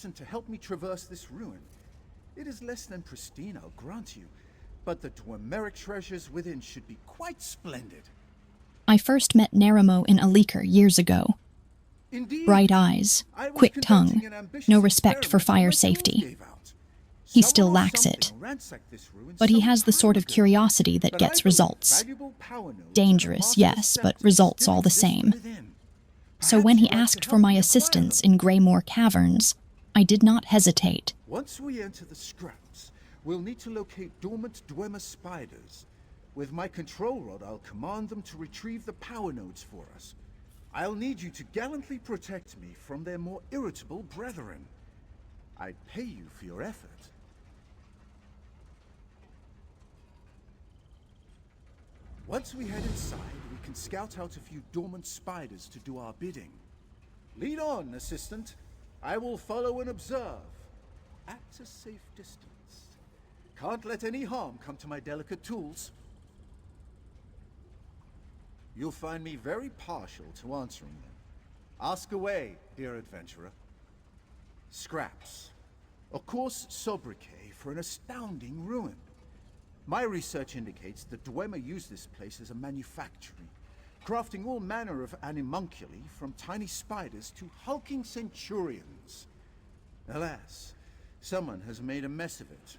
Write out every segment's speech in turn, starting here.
person to help me traverse this ruin. It is less than pristine, I'll grant you, but the Dwemeric treasures within should be quite splendid. I first met Neramo in Eleker years ago. Indeed, Bright eyes, quick tongue, no respect for fire safety. He still lacks it, but he has the sort of curiosity that gets results. Dangerous, yes, but results all the same. So when he asked for my assistance in Greymoor Caverns, I did not hesitate. Once we enter the scraps, we'll need to locate dormant Dwemer spiders. With my control rod, I'll command them to retrieve the power nodes for us. I'll need you to gallantly protect me from their more irritable brethren. I'd pay you for your effort. Once we head inside, we can scout out a few dormant spiders to do our bidding. Lead on, assistant. I will follow and observe. At a safe distance. Can't let any harm come to my delicate tools. You'll find me very partial to answering them. Ask away, dear adventurer. Scraps. A coarse sobriquet for an astounding ruin. My research indicates that Dwemer used this place as a manufactory, crafting all manner of animunculi from tiny spiders to hulking centurions. Alas, someone has made a mess of it.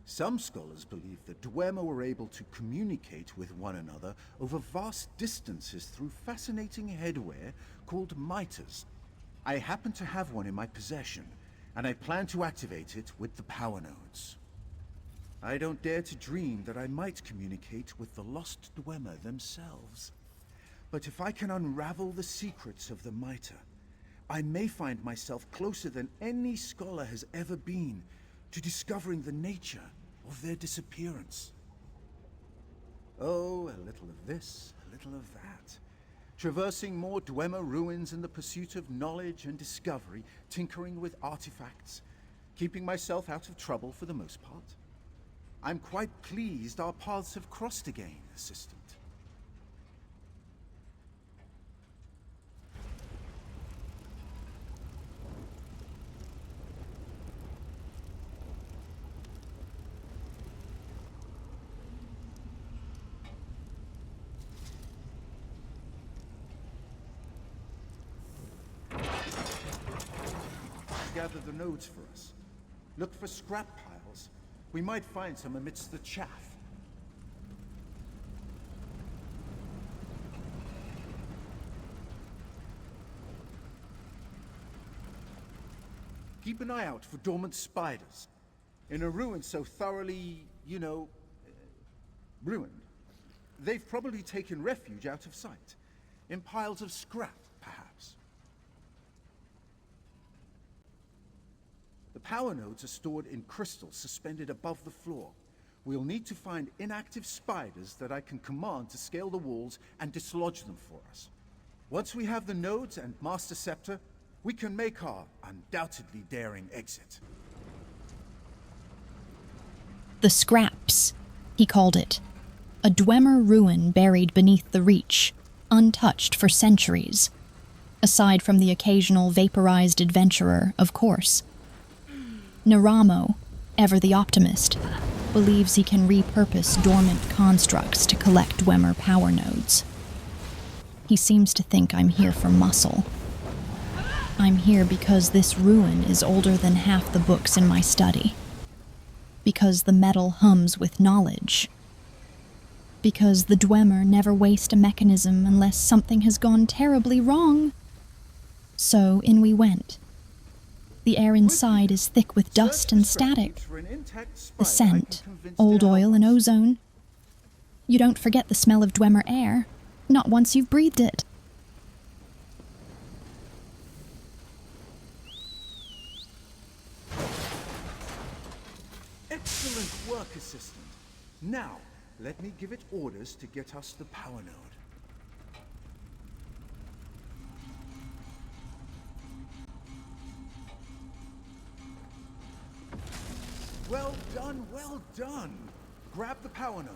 Some scholars believe that Dwemer were able to communicate with one another over vast distances through fascinating headwear called miters. I happen to have one in my possession, and I plan to activate it with the power nodes. I don't dare to dream that I might communicate with the lost Dwemer themselves. But if I can unravel the secrets of the mitre, I may find myself closer than any scholar has ever been to discovering the nature of their disappearance. Oh, a little of this, a little of that. Traversing more Dwemer ruins in the pursuit of knowledge and discovery, tinkering with artifacts, keeping myself out of trouble for the most part. I'm quite pleased our paths have crossed again, assistant. Gather the nodes for us. Look for scrap piles. We might find some amidst the chaff. Keep an eye out for dormant spiders. In a ruin so thoroughly, ruined, they've probably taken refuge out of sight. In piles of scrap, perhaps. The power nodes are stored in crystals suspended above the floor. We'll need to find inactive spiders that I can command to scale the walls and dislodge them for us. Once we have the nodes and Master Scepter, we can make our undoubtedly daring exit. The Scraps, he called it. A Dwemer ruin buried beneath the Reach, untouched for centuries. Aside from the occasional vaporized adventurer, of course. Neramo, ever the optimist, believes he can repurpose dormant constructs to collect Dwemer power nodes. He seems to think I'm here for muscle. I'm here because this ruin is older than half the books in my study. Because the metal hums with knowledge. Because the Dwemer never waste a mechanism unless something has gone terribly wrong. So in we went. The air inside is thick with dust and static. The scent, old oil and ozone. You don't forget the smell of Dwemer air, not once you've breathed it. Excellent work, assistant. Now, let me give it orders to get us the power node. Well done, well done. Grab the power node.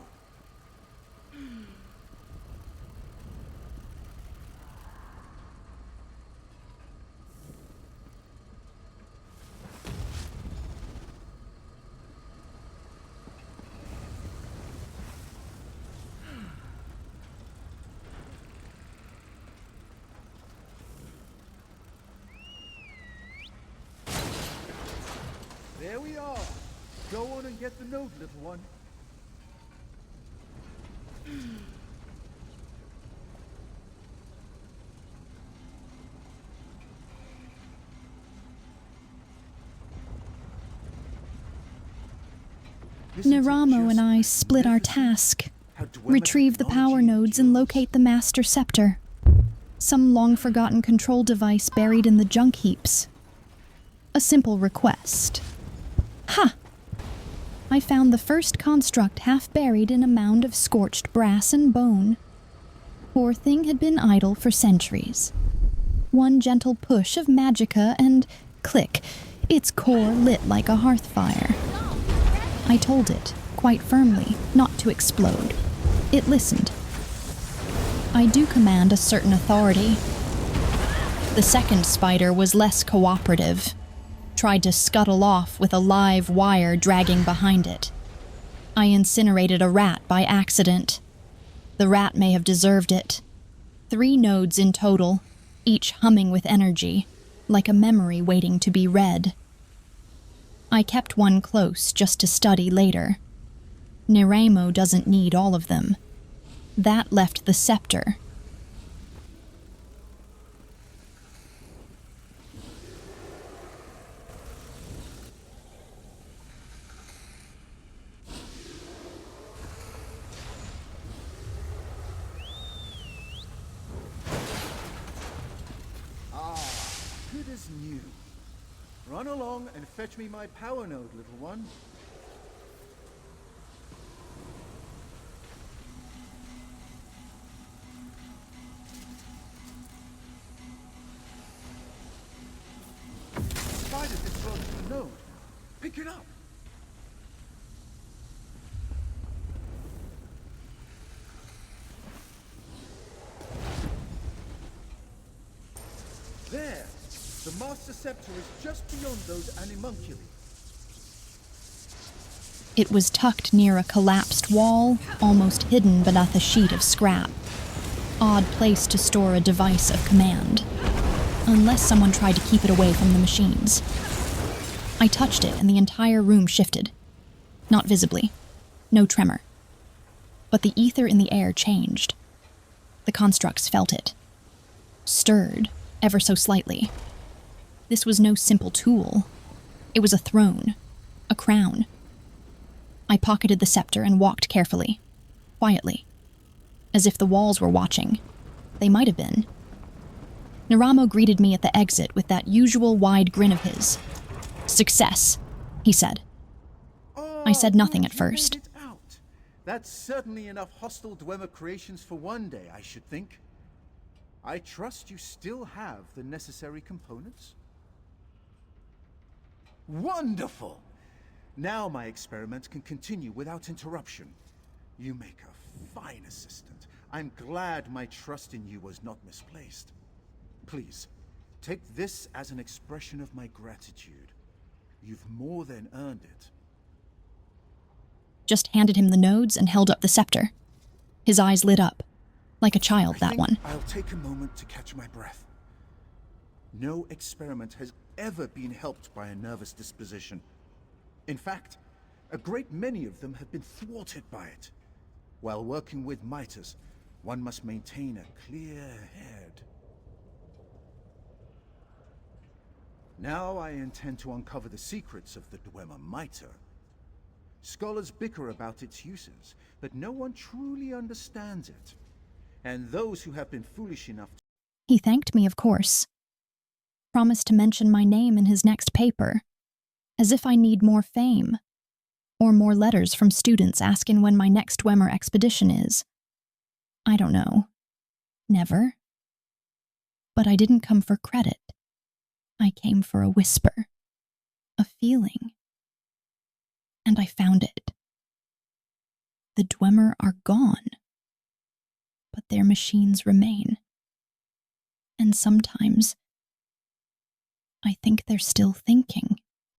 There we are. Go on and get the node, little one. Neramo and I split our task. Retrieve the power nodes and locate the Master Scepter. Some long-forgotten control device buried in the junk heaps. A simple request. Ha! I found the first construct half buried in a mound of scorched brass and bone. Poor thing had been idle for centuries. One gentle push of magicka and click, its core lit like a hearth fire. I told it, quite firmly, not to explode. It listened. I do command a certain authority. The second spider was less cooperative. Tried to scuttle off with a live wire dragging behind it. I incinerated a rat by accident. The rat may have deserved it. 3 nodes in total, each humming with energy, like a memory waiting to be read. I kept one close just to study later. Neramo doesn't need all of them. That left the scepter. Good as new. Run along and fetch me my power node, little one. Spider dislodged the node. Pick it up. There! The Master Scepter is just beyond those animunculi. It was tucked near a collapsed wall, almost hidden beneath a sheet of scrap. Odd place to store a device of command. Unless someone tried to keep it away from the machines. I touched it and the entire room shifted. Not visibly. No tremor. But the ether in the air changed. The constructs felt it. Stirred, ever so slightly. This was no simple tool. It was a throne. A crown. I pocketed the scepter and walked carefully. Quietly. As if the walls were watching. They might have been. Neramo greeted me at the exit with that usual wide grin of his. "Success," he said. I said nothing at first. You made it out. That's certainly enough hostile Dwemer creations for one day, I should think. I trust you still have the necessary components? Wonderful! Now my experiments can continue without interruption. You make a fine assistant. I'm glad my trust in you was not misplaced. Please, take this as an expression of my gratitude. You've more than earned it. Just handed him the nodes and held up the scepter. His eyes lit up. Like a child, that one. I'll take a moment to catch my breath. No experiment has ever been helped by a nervous disposition. In fact, a great many of them have been thwarted by it. While working with miters, one must maintain a clear head. Now I intend to uncover the secrets of the Dwemer miter. Scholars bicker about its uses, but no one truly understands it. And those who have been foolish enough to... He thanked me, of course. Promised to mention my name in his next paper. As if I need more fame. Or more letters from students asking when my next Dwemer expedition is. I don't know. Never. But I didn't come for credit. I came for a whisper. A feeling. And I found it. The Dwemer are gone. But their machines remain. And sometimes, I think they're still thinking.